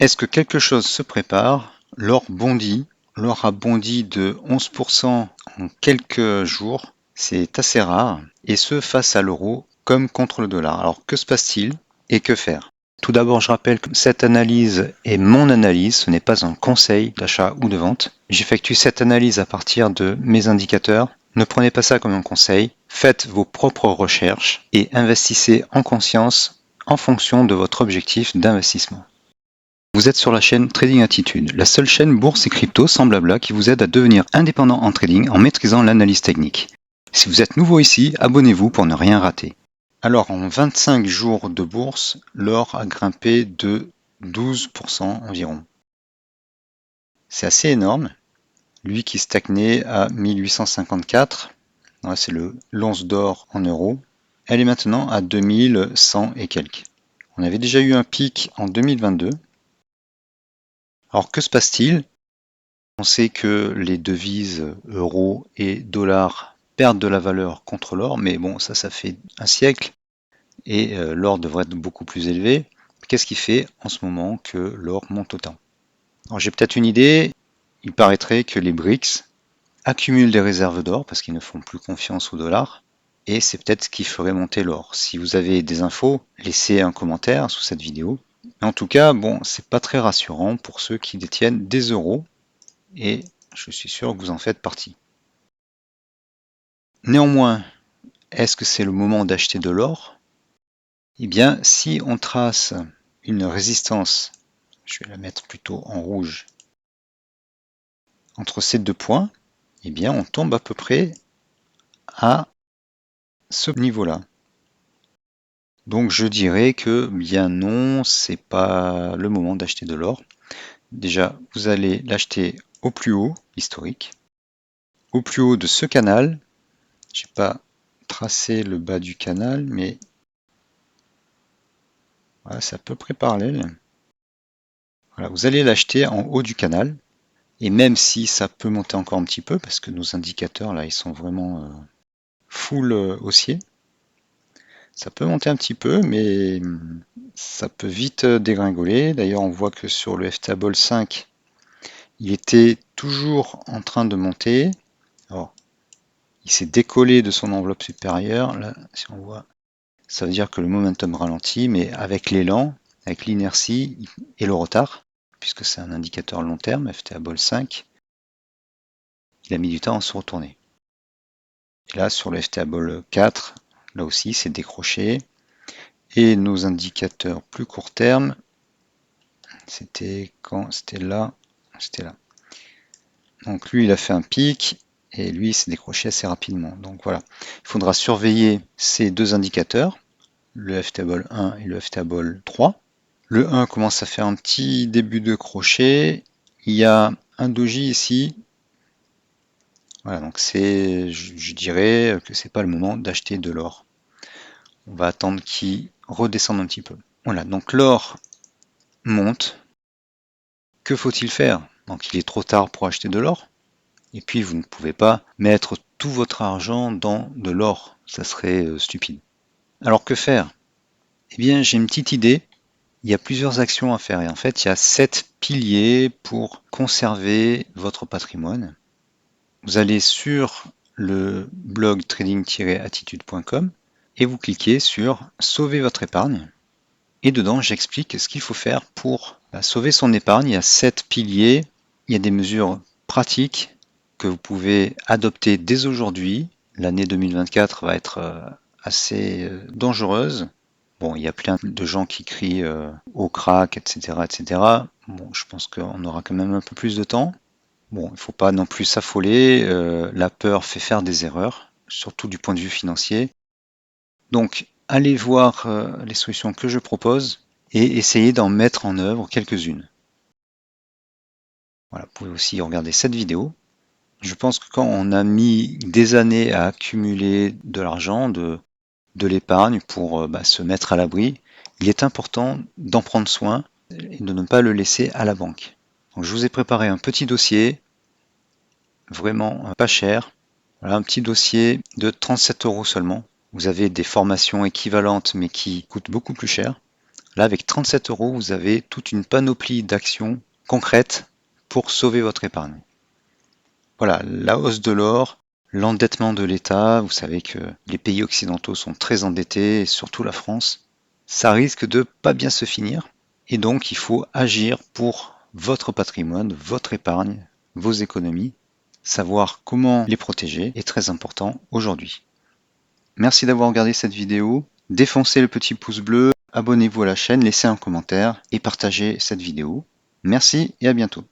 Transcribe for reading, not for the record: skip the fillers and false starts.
Est-ce que quelque chose se prépare? L'or bondit. L'or a bondi de 11% en quelques jours. C'est assez rare. Et ce, face à l'euro comme contre le dollar. Alors, que se passe-t-il et que faire? Tout d'abord, je rappelle que cette analyse est mon analyse. Ce n'est pas un conseil d'achat ou de vente. J'effectue cette analyse à partir de mes indicateurs. Ne prenez pas ça comme un conseil. Faites vos propres recherches et investissez en conscience en fonction de votre objectif d'investissement. Vous êtes sur la chaîne Trading Attitude, la seule chaîne bourse et crypto sans blabla qui vous aide à devenir indépendant en trading en maîtrisant l'analyse technique. Si vous êtes nouveau ici, abonnez-vous pour ne rien rater. Alors en 25 jours de bourse, l'or a grimpé de 12% environ. C'est assez énorme. Lui qui stagnait à 1854, c'est l'once d'or en euros, elle est maintenant à 2100 et quelques. On avait déjà eu un pic en 2022. Alors que se passe-t-il? On sait que les devises euros et dollars perdent de la valeur contre l'or, mais bon, ça fait un siècle et l'or devrait être beaucoup plus élevé. Qu'est-ce qui fait en ce moment que l'or monte autant? Alors j'ai peut-être une idée, il paraîtrait que les BRICS accumulent des réserves d'or parce qu'ils ne font plus confiance au dollar, et c'est peut-être ce qui ferait monter l'or. Si vous avez des infos, laissez un commentaire sous cette vidéo. En tout cas, bon, c'est pas très rassurant pour ceux qui détiennent des euros, et je suis sûr que vous en faites partie. Néanmoins, est-ce que c'est le moment d'acheter de l'or? Eh bien, si on trace une résistance, je vais la mettre plutôt en rouge, entre ces deux points, eh bien, on tombe à peu près à ce niveau-là. Donc, je dirais que, bien non, c'est pas le moment d'acheter de l'or. Déjà, vous allez l'acheter au plus haut, historique, au plus haut de ce canal. Je n'ai pas tracé le bas du canal, mais voilà, c'est à peu près parallèle. Voilà, vous allez l'acheter en haut du canal. Et même si ça peut monter encore un petit peu, parce que nos indicateurs là, ils sont vraiment full haussier, ça peut monter un petit peu, mais ça peut vite dégringoler. D'ailleurs, on voit que sur le ftable 5, il était toujours en train de monter. Alors, il s'est décollé de son enveloppe supérieure. Là, si on voit, ça veut dire que le momentum ralentit, mais avec l'élan, avec l'inertie et le retard, puisque c'est un indicateur long terme, ftable 5, il a mis du temps à se retourner. Et là, sur le ftable 4, là aussi, c'est décroché. Et nos indicateurs plus court terme, c'était quand? C'était là. C'était là. Donc lui, il a fait un pic et lui, il s'est décroché assez rapidement. Donc voilà, il faudra surveiller ces deux indicateurs, le ftable 1 et le ftable 3. Le 1 commence à faire un petit début de crochet. Il y a un doji ici. Voilà, donc je dirais que c'est pas le moment d'acheter de l'or. On va attendre qu'il redescende un petit peu. Voilà, donc l'or monte. Que faut-il faire? Donc il est trop tard pour acheter de l'or. Et puis vous ne pouvez pas mettre tout votre argent dans de l'or. Ça serait stupide. Alors que faire? Eh bien j'ai une petite idée. Il y a plusieurs actions à faire. Et en fait, il y a 7 piliers pour conserver votre patrimoine. Vous allez sur le blog trading-attitude.com et vous cliquez sur sauver votre épargne. Et dedans, j'explique ce qu'il faut faire pour sauver son épargne. Il y a 7 piliers, il y a des mesures pratiques que vous pouvez adopter dès aujourd'hui. L'année 2024 va être assez dangereuse. Bon, il y a plein de gens qui crient au crack, etc., etc. Bon, je pense qu'on aura quand même un peu plus de temps. Bon, il ne faut pas non plus s'affoler. La peur fait faire des erreurs, surtout du point de vue financier. Donc, allez voir les solutions que je propose et essayez d'en mettre en œuvre quelques-unes. Voilà, vous pouvez aussi regarder cette vidéo. Je pense que quand on a mis des années à accumuler de l'argent, de l'épargne pour se mettre à l'abri, il est important d'en prendre soin et de ne pas le laisser à la banque. Donc, je vous ai préparé un petit dossier, vraiment pas cher. Voilà, un petit dossier de 37 € seulement. Vous avez des formations équivalentes mais qui coûtent beaucoup plus cher. Là, avec 37 euros, vous avez toute une panoplie d'actions concrètes pour sauver votre épargne. Voilà, la hausse de l'or, l'endettement de l'État, vous savez que les pays occidentaux sont très endettés, et surtout la France, ça risque de pas bien se finir. Et donc, il faut agir pour votre patrimoine, votre épargne, vos économies. Savoir comment les protéger est très important aujourd'hui. Merci d'avoir regardé cette vidéo. Défoncez le petit pouce bleu, abonnez-vous à la chaîne, laissez un commentaire et partagez cette vidéo. Merci et à bientôt.